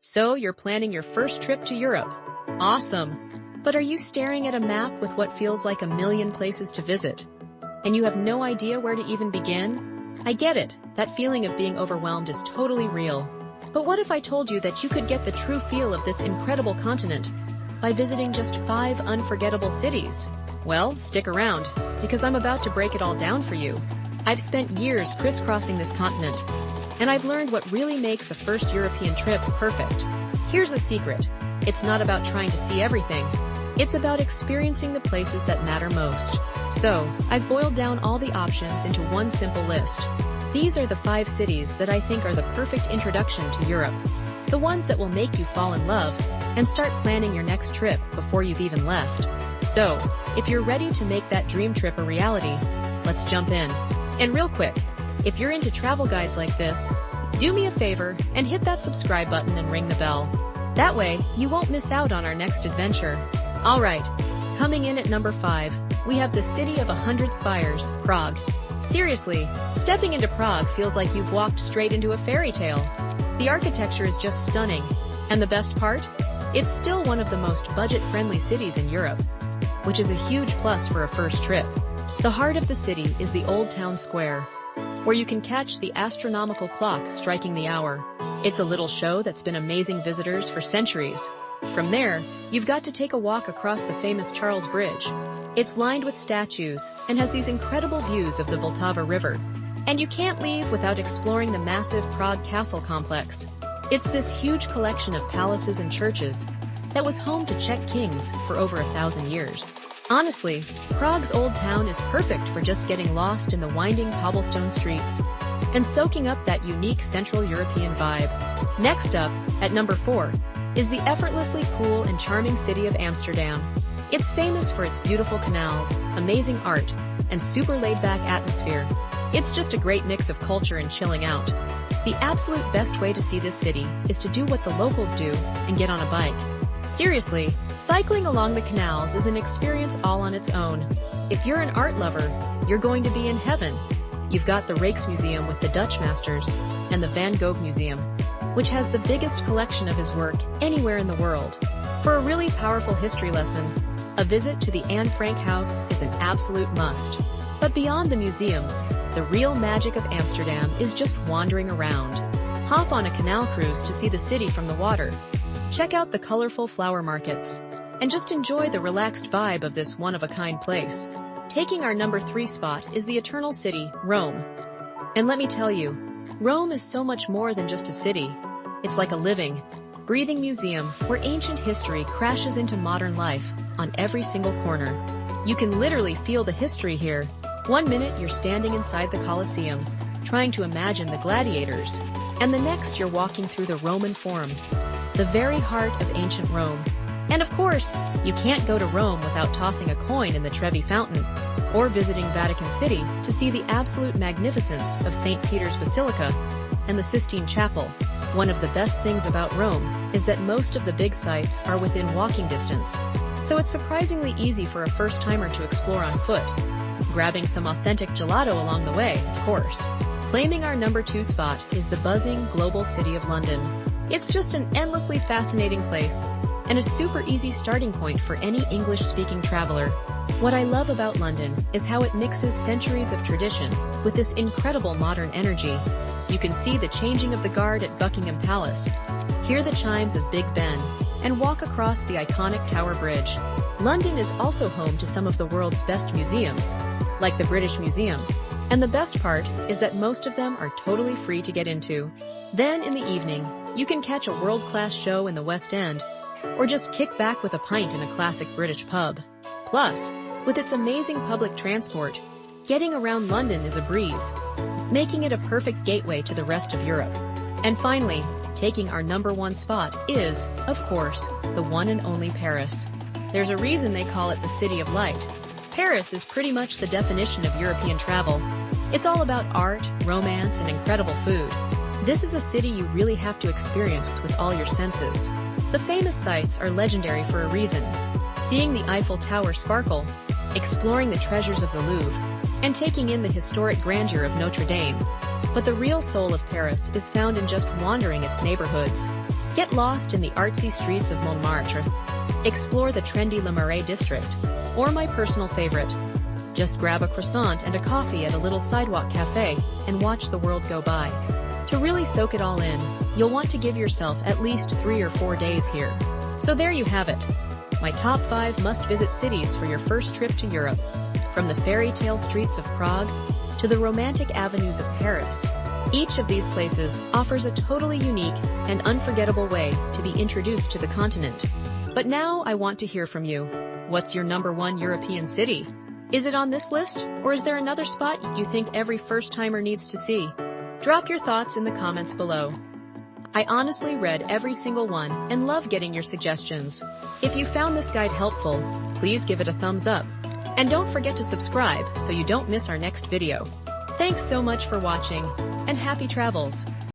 So you're planning your first trip to Europe. Awesome. But are you staring at a map with what feels like a million places to visit? And you have no idea where to even begin? I get it. That feeling of being overwhelmed is totally real. But what if I told you that you could get the true feel of this incredible continent by visiting just 5 unforgettable cities? Well, stick around, because I'm about to break it all down for you. I've spent years crisscrossing this continent, and I've learned what really makes a first European trip perfect. Here's a secret. It's not about trying to see everything. It's about experiencing the places that matter most. So, I've boiled down all the options into one simple list. These are the 5 cities that I think are the perfect introduction to Europe. The ones that will make you fall in love and start planning your next trip before you've even left. So, if you're ready to make that dream trip a reality, let's jump in. And real quick, if you're into travel guides like this, do me a favor and hit that subscribe button and ring the bell. That way, you won't miss out on our next adventure. Alright, coming in at number 5, we have the city of 100 spires, Prague. Seriously, stepping into Prague feels like you've walked straight into a fairy tale. The architecture is just stunning, and the best part? It's still one of the most budget-friendly cities in Europe, which is a huge plus for a first trip. The heart of the city is the Old Town Square, where you can catch the astronomical clock striking the hour. It's a little show that's been amazing visitors for centuries. From there, you've got to take a walk across the famous Charles Bridge. It's lined with statues and has these incredible views of the Vltava River. And you can't leave without exploring the massive Prague Castle complex. It's this huge collection of palaces and churches that was home to Czech kings for over 1,000 years. Honestly, Prague's old town is perfect for just getting lost in the winding cobblestone streets and soaking up that unique Central European vibe. Next up, at number 4, is the effortlessly cool and charming city of Amsterdam. It's famous for its beautiful canals, amazing art, and super laid-back atmosphere. It's just a great mix of culture and chilling out. The absolute best way to see this city is to do what the locals do and get on a bike. Seriously, cycling along the canals is an experience all on its own. If you're an art lover, you're going to be in heaven. You've got the Rijksmuseum with the Dutch masters, and the Van Gogh Museum, which has the biggest collection of his work anywhere in the world. For a really powerful history lesson, a visit to the Anne Frank house is an absolute must. But beyond the museums, the real magic of Amsterdam is just wandering around. Hop on a canal cruise to see the city from the water. Check out the colorful flower markets, and just enjoy the relaxed vibe of this one-of-a-kind place. Taking our number 3 spot is the eternal city, Rome. And let me tell you, Rome is so much more than just a city. It's like a living, breathing museum where ancient history crashes into modern life on every single corner. You can literally feel the history here. One minute you're standing inside the Colosseum, trying to imagine the gladiators, and the next you're walking through the Roman Forum, the very heart of ancient Rome. And of course, you can't go to Rome without tossing a coin in the Trevi Fountain, or visiting Vatican City to see the absolute magnificence of St. Peter's Basilica and the Sistine Chapel. One of the best things about Rome is that most of the big sites are within walking distance, so it's surprisingly easy for a first-timer to explore on foot, grabbing some authentic gelato along the way, of course. Claiming our number 2 spot is the buzzing global city of London. It's just an endlessly fascinating place, and a super easy starting point for any English-speaking traveler. What I love about London is how it mixes centuries of tradition with this incredible modern energy. You can see the changing of the guard at Buckingham Palace, hear the chimes of Big Ben, and walk across the iconic Tower Bridge. London is also home to some of the world's best museums, like the British Museum, and the best part is that most of them are totally free to get into. Then in the evening, you can catch a world-class show in the West End, or just kick back with a pint in a classic British pub. Plus, with its amazing public transport, getting around London is a breeze, making it a perfect gateway to the rest of Europe. And finally, taking our number 1 spot is, of course, the one and only Paris. There's a reason they call it the City of Light. Paris is pretty much the definition of European travel. It's all about art, romance, and incredible food. This is a city you really have to experience with all your senses. The famous sites are legendary for a reason. Seeing the Eiffel Tower sparkle, exploring the treasures of the Louvre, and taking in the historic grandeur of Notre Dame. But the real soul of Paris is found in just wandering its neighborhoods. Get lost in the artsy streets of Montmartre. Explore the trendy Le Marais district. Or my personal favorite, just grab a croissant and a coffee at a little sidewalk cafe and watch the world go by. To really soak it all in, you'll want to give yourself at least 3 or 4 days here. So there you have it. My top 5 must-visit cities for your first trip to Europe. From the fairy tale streets of Prague to the romantic avenues of Paris, each of these places offers a totally unique and unforgettable way to be introduced to the continent. But now I want to hear from you. What's your number 1 European city? Is it on this list, or is there another spot you think every first-timer needs to see? Drop your thoughts in the comments below. I honestly read every single one and love getting your suggestions. If you found this guide helpful, please give it a thumbs up. And don't forget to subscribe so you don't miss our next video. Thanks so much for watching, and happy travels!